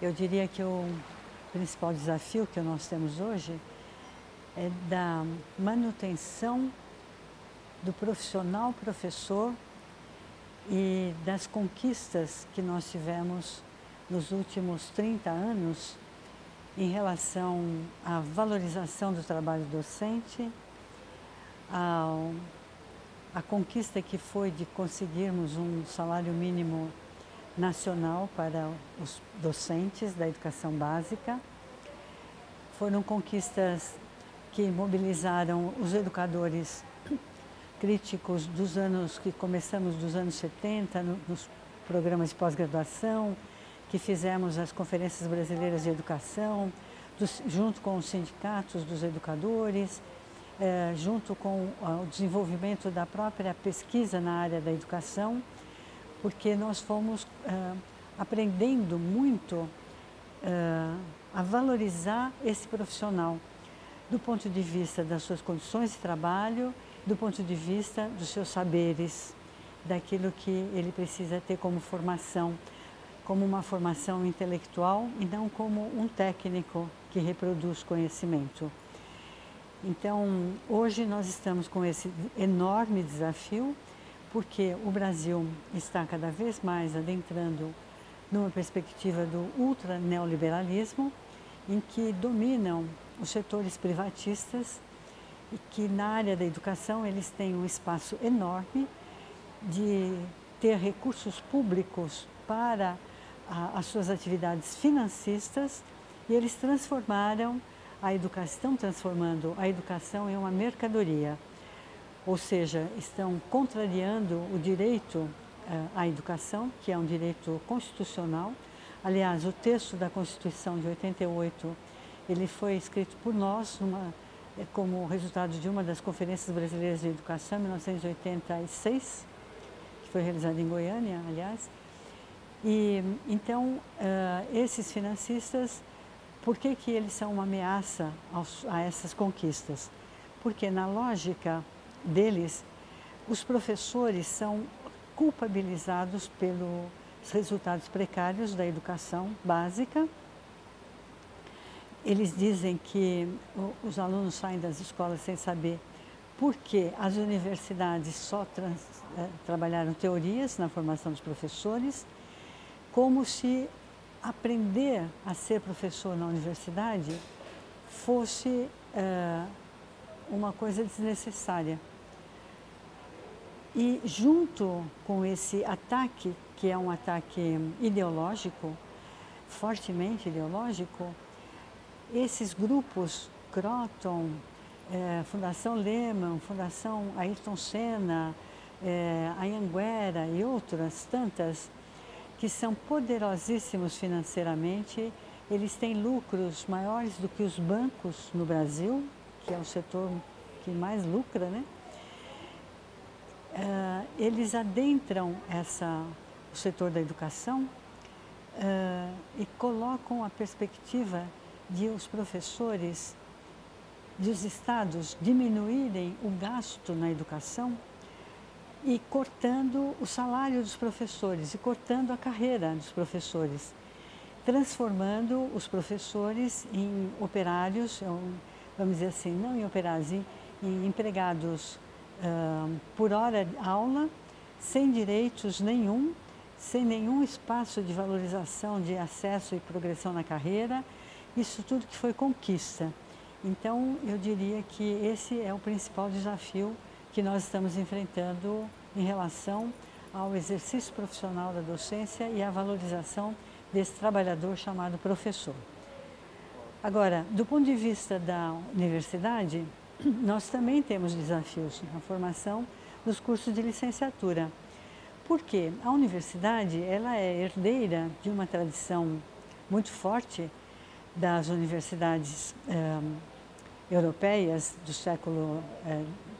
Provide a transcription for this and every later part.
Eu diria que o principal desafio que nós temos hoje é da manutenção do profissional professor e das conquistas que nós tivemos nos últimos 30 anos em relação à valorização do trabalho docente, a conquista que foi de conseguirmos um salário mínimo nacional para os docentes da educação básica. Foram conquistas que mobilizaram os educadores críticos dos anos que começamos dos anos 70, nos programas de pós-graduação, que fizemos as conferências brasileiras de educação, junto com os sindicatos dos educadores, junto com o desenvolvimento da própria pesquisa na área da educação, porque nós fomos aprendendo muito a valorizar esse profissional, do ponto de vista das suas condições de trabalho, do ponto de vista dos seus saberes, daquilo que ele precisa ter como formação, como uma formação intelectual e não como um técnico que reproduz conhecimento. Então, hoje nós estamos com esse enorme desafio, porque o Brasil está cada vez mais adentrando numa perspectiva do ultraneoliberalismo, em que dominam os setores privatistas e que na área da educação eles têm um espaço enorme de ter recursos públicos para as suas atividades financistas, e eles transformaram estão transformando a educação em uma mercadoria, ou seja, estão contrariando o direito à educação, que é um direito constitucional. Aliás, o texto da Constituição de 88, ele foi escrito por nós como resultado de uma das conferências brasileiras de educação, em 1986, que foi realizada em Goiânia, aliás. E então, esses financistas, por que eles são uma ameaça a essas conquistas? Porque na lógica deles, os professores são culpabilizados pelos resultados precários da educação básica. Eles dizem que os alunos saem das escolas sem saber por que as universidades só trabalharam teorias na formação dos professores, como se aprender a ser professor na universidade fosse uma coisa desnecessária. E junto com esse ataque, que é um ataque ideológico, fortemente ideológico, esses grupos, Croton, Fundação Lehman, Fundação Ayrton Senna, Anhanguera e outras tantas, que são poderosíssimos financeiramente, eles têm lucros maiores do que os bancos no Brasil, que é o setor que mais lucra, né? Eles adentram o setor da educação e colocam a perspectiva de os professores, de os estados diminuírem o gasto na educação e cortando o salário dos professores e cortando a carreira dos professores, transformando os professores em operários, vamos dizer assim, não em operários, em empregados por hora de aula, sem direitos nenhum, sem nenhum espaço de valorização, de acesso e progressão na carreira, isso tudo que foi conquista. Então, eu diria que esse é o principal desafio que nós estamos enfrentando em relação ao exercício profissional da docência e à valorização desse trabalhador chamado professor. Agora, do ponto de vista da universidade, nós também temos desafios na formação dos cursos de licenciatura. Porque a universidade ela é herdeira de uma tradição muito forte das universidades europeias do século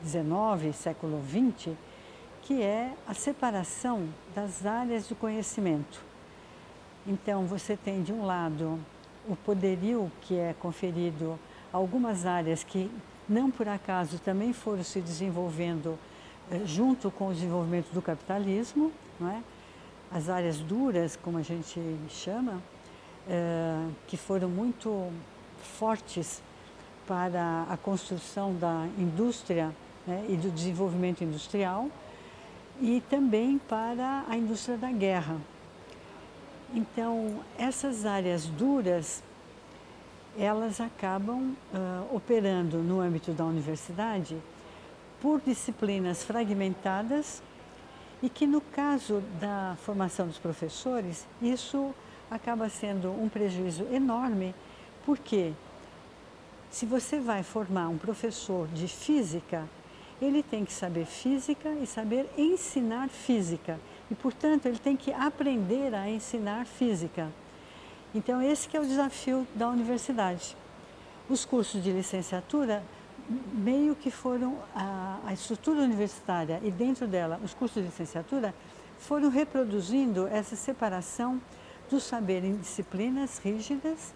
XIX, século XX, que é a separação das áreas do conhecimento. Então, você tem, de um lado, o poderio que é conferido a algumas áreas que, não por acaso, também foram se desenvolvendo junto com o desenvolvimento do capitalismo, não é? As áreas duras, como a gente chama, que foram muito fortes para a construção da indústria, né, e do desenvolvimento industrial, e também para a indústria da guerra. Então, essas áreas duras, elas acabam operando no âmbito da universidade por disciplinas fragmentadas e que, no caso da formação dos professores, isso acaba sendo um prejuízo enorme, porque se você vai formar um professor de física, ele tem que saber física e saber ensinar física. E, portanto, ele tem que aprender a ensinar física. Então, esse que é o desafio da universidade. Os cursos de licenciatura meio que foram a estrutura universitária e, dentro dela, os cursos de licenciatura foram reproduzindo essa separação do saber em disciplinas rígidas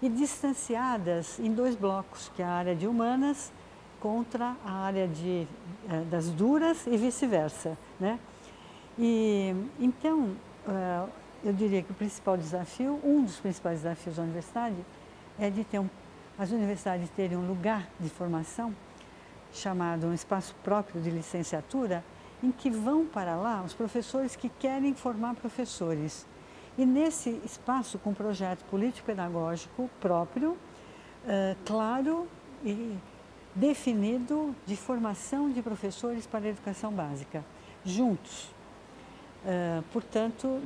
e distanciadas em dois blocos, que é a área de humanas contra a área das duras e vice-versa, né? E, então, eu diria que o principal desafio, um dos principais desafios da universidade é de ter as universidades terem um lugar de formação chamado um espaço próprio de licenciatura, em que vão para lá os professores que querem formar professores. E nesse espaço, com um projeto político-pedagógico próprio, claro e definido, de formação de professores para a educação básica, juntos. Portanto,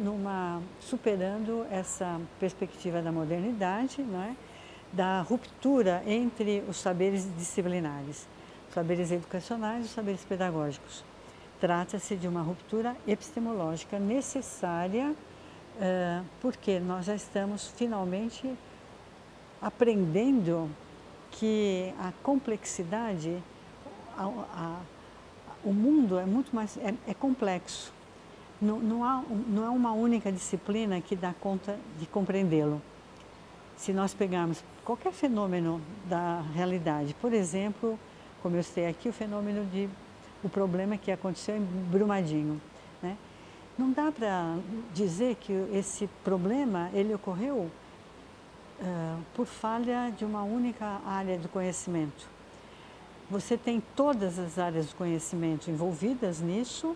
superando essa perspectiva da modernidade, né, da ruptura entre os saberes disciplinares, os saberes educacionais e os saberes pedagógicos. Trata-se de uma ruptura epistemológica necessária, porque nós já estamos finalmente aprendendo que a complexidade, o mundo é muito mais complexo. Não é uma única disciplina que dá conta de compreendê-lo. Se nós pegarmos qualquer fenômeno da realidade, por exemplo, como eu citei aqui, o problema que aconteceu em Brumadinho, né? Não dá para dizer que esse problema ele ocorreu por falha de uma única área do conhecimento. Você tem todas as áreas do conhecimento envolvidas nisso,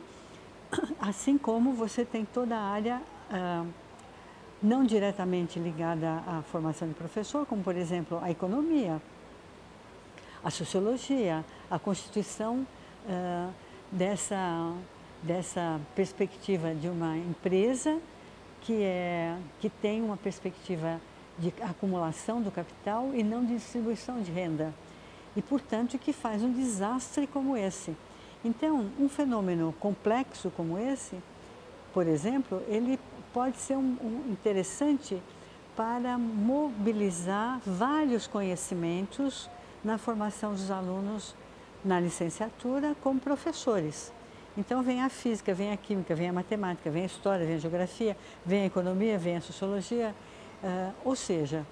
assim como você tem toda a área não diretamente ligada à formação de professor, como, por exemplo, a economia, a sociologia, a constituição dessa perspectiva de uma empresa que tem uma perspectiva de acumulação do capital e não de distribuição de renda. E, portanto, que faz um desastre como esse. Então, um fenômeno complexo como esse, por exemplo, ele pode ser interessante para mobilizar vários conhecimentos na formação dos alunos na licenciatura como professores. Então, vem a física, vem a química, vem a matemática, vem a história, vem a geografia, vem a economia, vem a sociologia. Ou seja,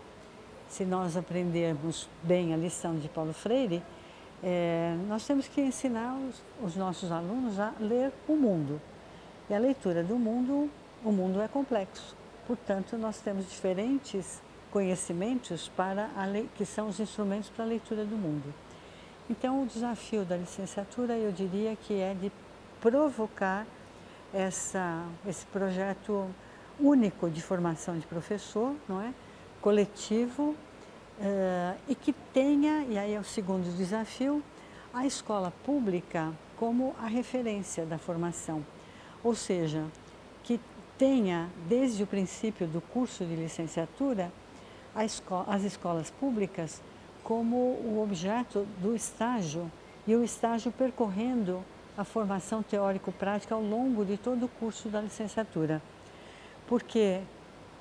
se nós aprendermos bem a lição de Paulo Freire, nós temos que ensinar os nossos alunos a ler o mundo. E a leitura do mundo, o mundo é complexo. Portanto, nós temos diferentes conhecimentos que são os instrumentos para a leitura do mundo. Então, o desafio da licenciatura, eu diria que é de provocar esse projeto único de formação de professor, não é? Coletivo, e que tenha, e aí é o segundo desafio, a escola pública como a referência da formação. Ou seja, que tenha, desde o princípio do curso de licenciatura, as escolas públicas como o objeto do estágio, e o estágio percorrendo a formação teórico-prática ao longo de todo o curso da licenciatura. Porque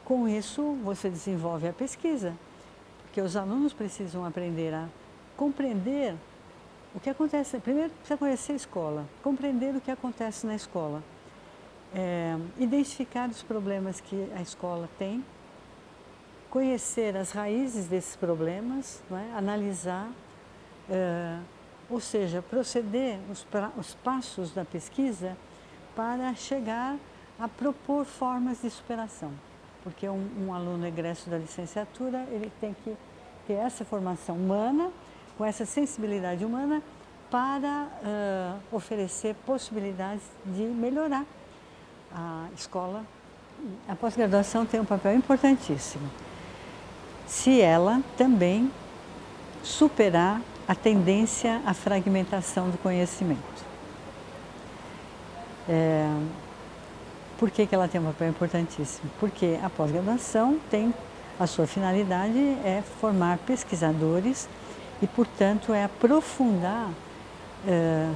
com isso você desenvolve a pesquisa, porque os alunos precisam aprender a compreender o que acontece. Primeiro precisa conhecer a escola, compreender o que acontece na escola, identificar os problemas que a escola tem, conhecer as raízes desses problemas, não é? Analisar, ou seja, proceder os passos da pesquisa para chegar a propor formas de superação. porque um aluno egresso da licenciatura, ele tem que ter essa formação humana, com essa sensibilidade humana, para oferecer possibilidades de melhorar a escola. A pós-graduação tem um papel importantíssimo, se ela também superar a tendência à fragmentação do conhecimento. Por que ela tem um papel importantíssimo? Porque a pós-graduação tem a sua finalidade é formar pesquisadores e, portanto, é aprofundar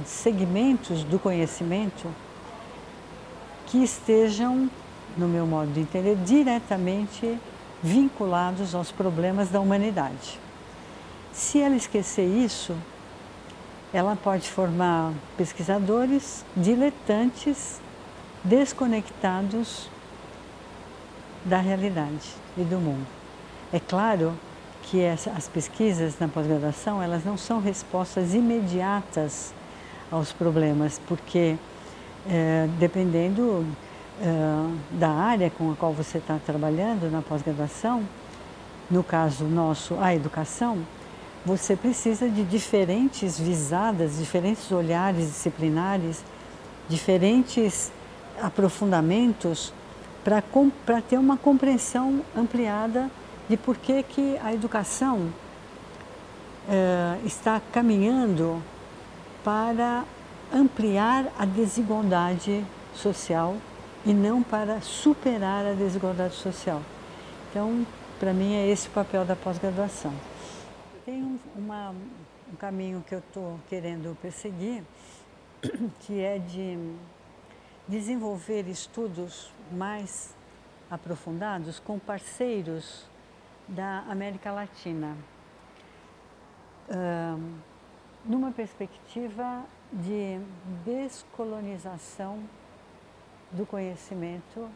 segmentos do conhecimento que estejam, no meu modo de entender, diretamente vinculados aos problemas da humanidade. Se ela esquecer isso, ela pode formar pesquisadores diletantes, desconectados da realidade e do mundo. É claro que as pesquisas na pós-graduação, elas não são respostas imediatas aos problemas, porque dependendo da área com a qual você está trabalhando na pós-graduação, no caso nosso, a educação, você precisa de diferentes visadas, diferentes olhares disciplinares, diferentes aprofundamentos para ter uma compreensão ampliada de por que a educação está caminhando para ampliar a desigualdade social e não para superar a desigualdade social. Então, para mim, é esse o papel da pós-graduação. Tem um caminho que eu estou querendo perseguir, que é de desenvolver estudos mais aprofundados com parceiros da América Latina, numa perspectiva de descolonização do conhecimento,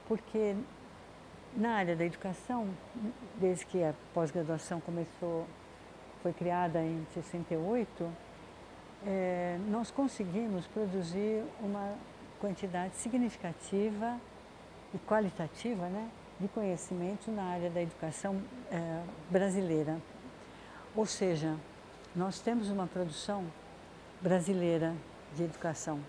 porque na área da educação, desde que a pós-graduação foi criada em 68, nós conseguimos produzir uma quantidade significativa e qualitativa, né, de conhecimento na área da educação brasileira. Ou seja, nós temos uma produção brasileira de educação.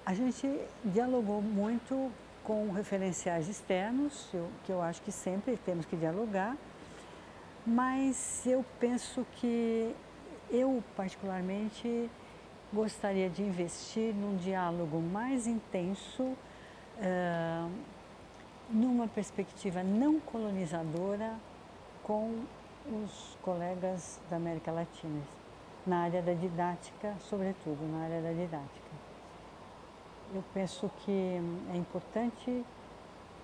A gente dialogou muito com referenciais externos, que eu acho que sempre temos que dialogar, mas eu penso que eu, particularmente, gostaria de investir num diálogo mais intenso, numa perspectiva não colonizadora com os colegas da América Latina, na área da didática, sobretudo na área da didática. Eu penso que é importante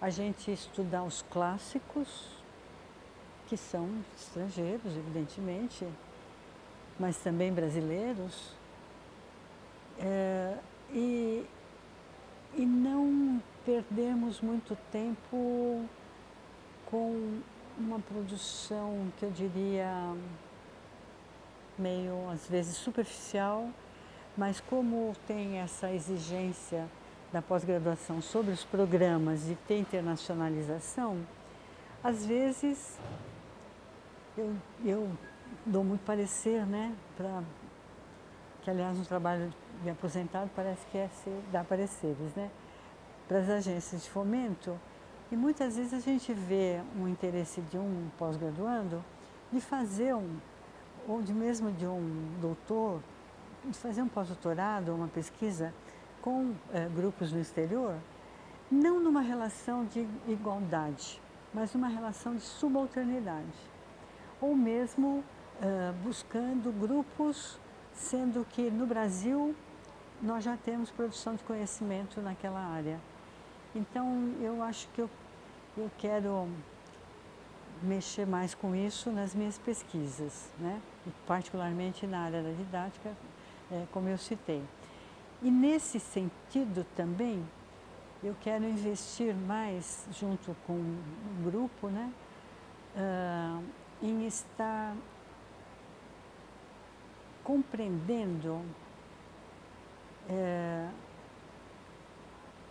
a gente estudar os clássicos, que são estrangeiros, evidentemente, mas também brasileiros, e não perdermos muito tempo com uma produção que eu diria meio, às vezes, superficial, mas como tem essa exigência da pós-graduação sobre os programas de ter internacionalização, às vezes eu dou muito parecer, né, que aliás no trabalho de aposentado parece que é dar pareceres, né, para as agências de fomento, e muitas vezes a gente vê um interesse de um pós-graduando de fazer ou mesmo de um doutor, de fazer um pós-doutorado, uma pesquisa com grupos no exterior, não numa relação de igualdade, mas numa relação de subalternidade. Ou mesmo buscando grupos, sendo que no Brasil nós já temos produção de conhecimento naquela área. Então, eu acho que eu quero mexer mais com isso nas minhas pesquisas, né? E particularmente na área da didática, como eu citei. E nesse sentido também, eu quero investir mais, junto com um grupo, né, em estar compreendendo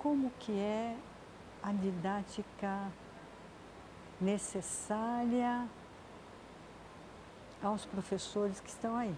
como que é a didática necessária aos professores que estão aí.